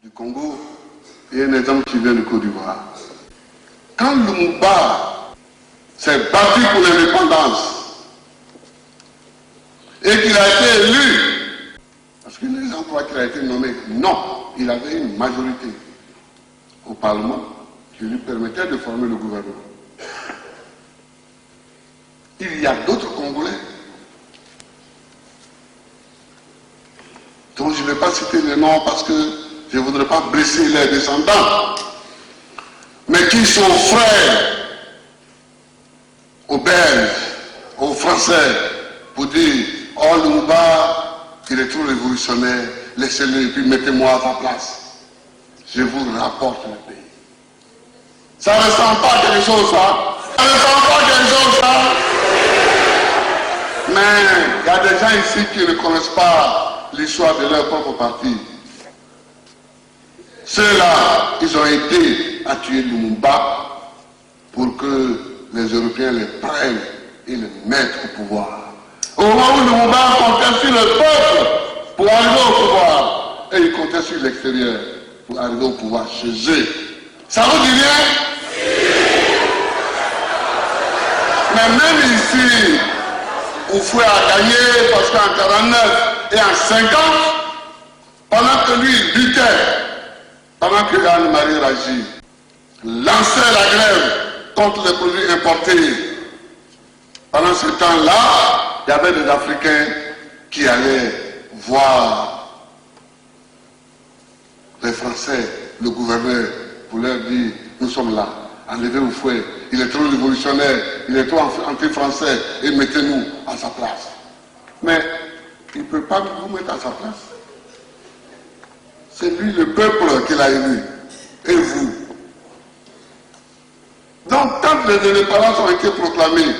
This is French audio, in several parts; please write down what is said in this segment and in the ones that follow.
du Congo et un exemple qui vient du Côte d'Ivoire. Quand Lumumba s'est battu pour l'indépendance et qu'il a été élu, parce que les gens croient qu'il a été nommé, non, il avait une majorité au Parlement qui lui permettait de former le gouvernement. Il y a d'autres Congolais dont je ne vais pas citer les noms parce que je ne voudrais pas blesser les descendants, mais qui sont frères aux Belges, aux Français, pour dire « Oh, Lumumba, il est trop révolutionnaire, laissez-le et puis mettez-moi à sa place. Je vous rapporte le pays. » Ça ne ressemble pas à quelque chose, ça. Ça ne ressemble pas à quelque chose, ça. Mais il y a des gens ici qui ne connaissent pas l'histoire de leur propre parti. Ceux-là, ils ont aidé à tuer Lumumba pour que les Européens les prennent et les mettent au pouvoir. Au moment où Lumumba comptait sur le peuple pour arriver au pouvoir, et ils comptaient sur l'extérieur pour arriver au pouvoir chez eux. Ça vous dit rien? Mais même ici, Oufoué a gagné parce qu'en 49 et en 50, pendant que lui luttait, pendant que Anne-Marie Raji lançait la grève contre les produits importés, pendant ce temps-là, il y avait des Africains qui allaient voir les Français, le gouverneur, pour leur dire, nous sommes là, enlevez Oufoué, il est trop révolutionnaire, il est trop anti-français, et mettez-nous à sa place. Mais il ne peut pas vous mettre à sa place. C'est lui le peuple qui l'a élu, et vous. Donc quand les indépendances ont été proclamées,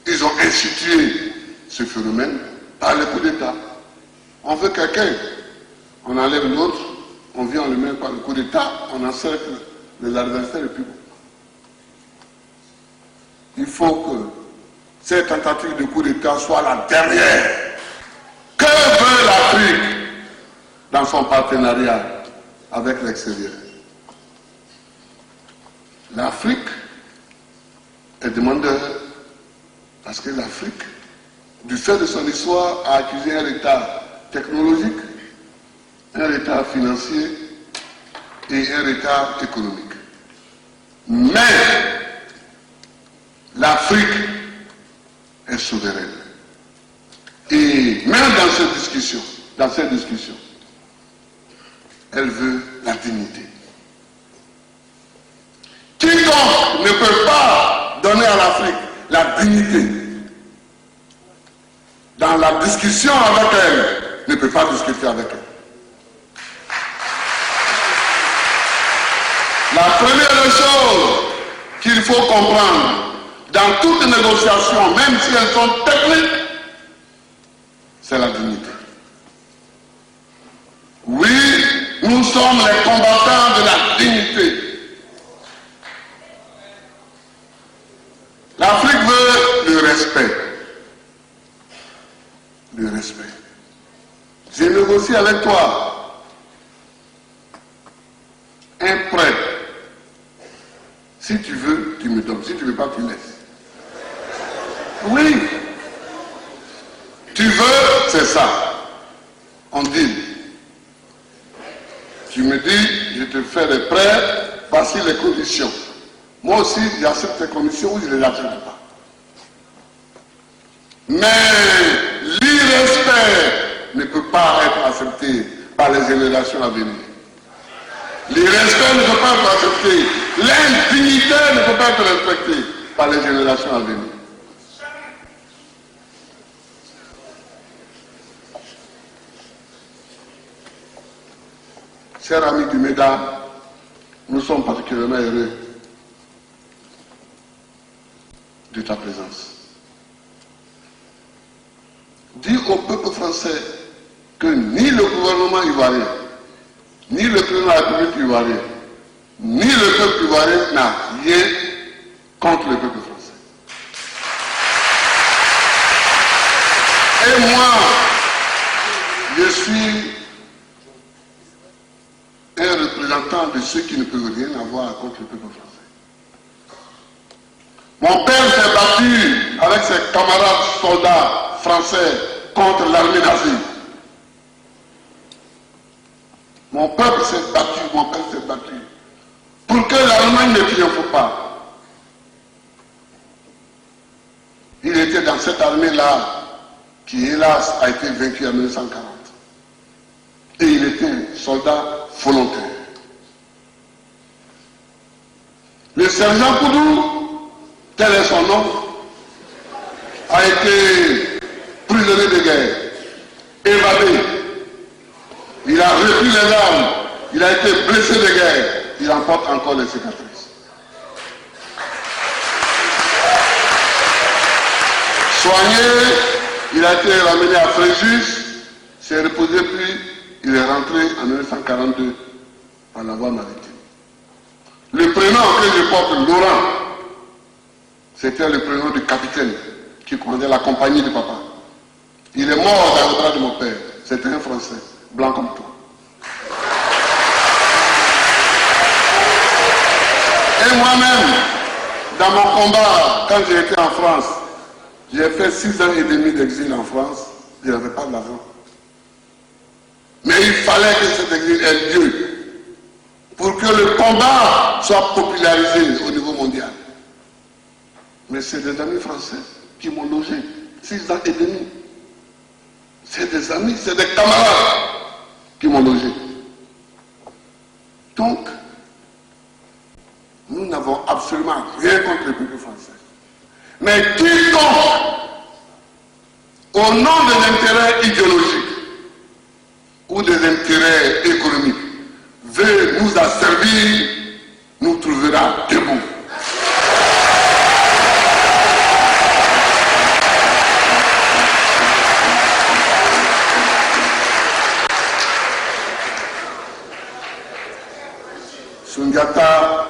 ils ont institué ce phénomène par le coup d'État. On veut quelqu'un, on enlève l'autre, on vient, on le met par le coup d'État, on encercle les adversaires et puis bon. Il faut que cette tentative de coup d'État soit la dernière. Que veut l'Afrique dans son partenariat avec l'extérieur? L'Afrique est demandeur parce que l'Afrique, du fait de son histoire, a accusé un état technologique, un état financier et un état économique. Mais l'Afrique est souveraine. Et même dans cette discussion, elle veut la dignité. Quiconque ne peut pas donner à l'Afrique la dignité dans la discussion avec elle, ne peut pas discuter avec elle. La première chose qu'il faut comprendre dans toute négociation, même si elles sont techniques, c'est la dignité. Oui, nous sommes les combattants de la dignité. L'Afrique veut le respect. Le respect. J'ai négocié avec toi un prêt. Si tu veux, tu me donnes. Si tu ne veux pas, tu laisses. Oui. Tu veux, c'est ça. On dit. Tu me dis, je te fais des prêts, voici les conditions. Moi aussi, j'accepte ces conditions ou je ne les accepte pas. Mais l'irrespect ne peut pas être accepté par les générations à venir. L'irrespect ne peut pas être accepté. L'indignité ne peut pas être respectée par les générations à venir. Chers amis du MEDA, nous sommes particulièrement heureux de ta présence. Dis au peuple français que ni le gouvernement ivoirien, ni le président de la République ivoirienne, ni le peuple ivoirien n'a rien contre le peuple français. Et moi, je suis ce qui ne peut rien avoir contre le peuple français. Mon père s'est battu avec ses camarades soldats français contre l'armée nazie. Mon peuple s'est battu, mon père s'est battu pour que l'Allemagne ne triomphe pas. Il était dans cette armée-là qui, hélas, a été vaincue en 1940. Et il était soldat volontaire. Le sergent Koudou, tel est son nom, a été prisonnier de guerre, évadé. Il a repris les armes, il a été blessé de guerre, il en porte encore les cicatrices. Soigné, il a été ramené à Fréjus, s'est reposé, puis il est rentré en 1942 par la voie maritime. Le prénom que je porte, Laurent, c'était le prénom du capitaine qui commandait la compagnie de papa. Il est mort dans le bras de mon père. C'était un Français, blanc comme toi. Et moi-même, dans mon combat, quand j'ai été en France, j'ai fait 6 ans et demi d'exil en France, je n'avais pas d'argent. Mais il fallait que cet exil ait lieu pour que le combat soit popularisé au niveau mondial. Mais c'est des amis français qui m'ont logé 6 ans et demi. C'est des amis, c'est des camarades qui m'ont logé. Donc, nous n'avons absolument rien contre le peuple français. Mais quiconque, au nom de l'intérêt idéologique ou des intérêts économiques, veut nous asservir, nous trouvera debout. Sundiata,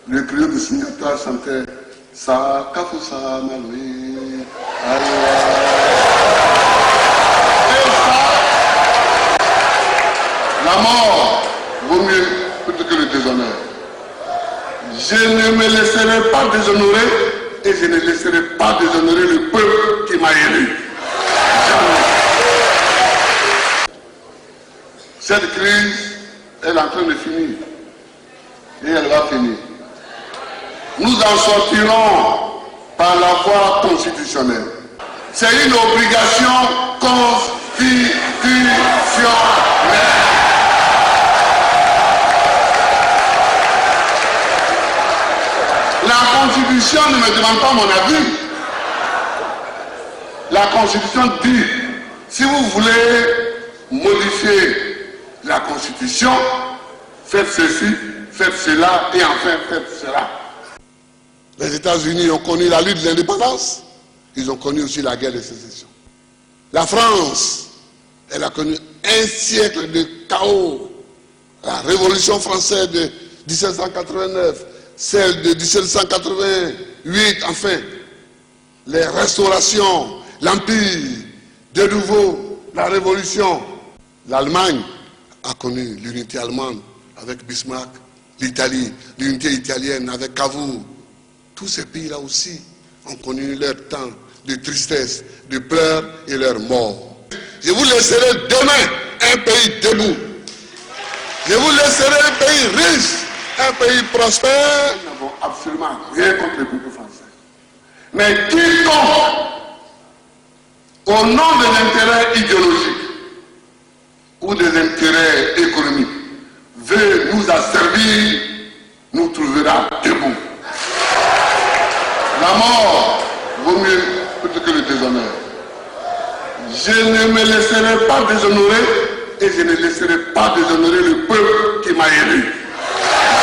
le griot de Sundiata chantait Sa Kafusa Maloui. Et ça, la mort vaut mieux plutôt que le déshonneur. Je ne me laisserai pas déshonorer et je ne laisserai pas déshonorer le peuple qui m'a élu. Jamais. Cette crise est en train de finir. Et elle va finir. Nous en sortirons par la voie constitutionnelle. C'est une obligation constitutionnelle. La Constitution ne me demande pas mon avis. La Constitution dit, si vous voulez modifier la Constitution, faites ceci, faites cela et enfin faites cela. Les États-Unis ont connu la lutte de l'indépendance, ils ont connu aussi la guerre de sécession. La France, elle a connu un siècle de chaos. La Révolution française de 1789, celle de 1788, enfin, les restaurations, l'Empire, de nouveau, la Révolution. L'Allemagne a connu l'unité allemande avec Bismarck, l'Italie, l'unité italienne avec Cavour. Tous ces pays-là aussi ont connu leur temps de tristesse, de pleurs et leur mort. Je vous laisserai demain un pays debout. Je vous laisserai un pays riche, un pays prospère. Nous n'avons absolument rien contre le peuple français. Mais quiconque, au nom de l'intérêt idéologique ou des intérêts économiques, veut nous asservir, nous trouvera debout. La mort vaut mieux plutôt que le déshonneur. Je ne me laisserai pas déshonorer et je ne laisserai pas déshonorer le peuple qui m'a élu.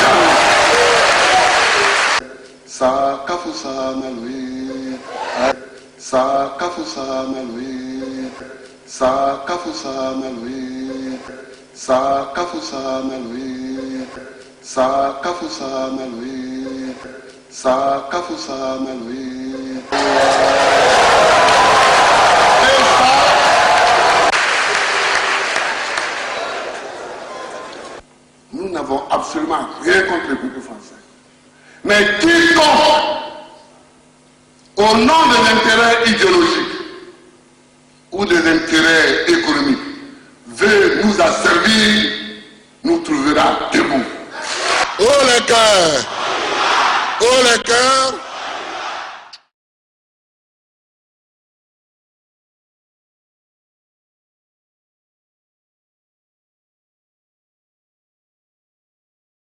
Jamais. Sa Kafusa Maloui. Sa Kafusa Maloui. Sa Kafusa Maloui. Sa Kafusa Maloui. Sa Kafusa Maloui. Sa Kafusa Maloui. Nous n'avons absolument rien contre le peuple français. Mais quiconque, au nom des intérêts idéologiques ou des intérêts économiques, veut nous asservir, nous trouvera debout. Haut les cœurs! Haut les cœurs!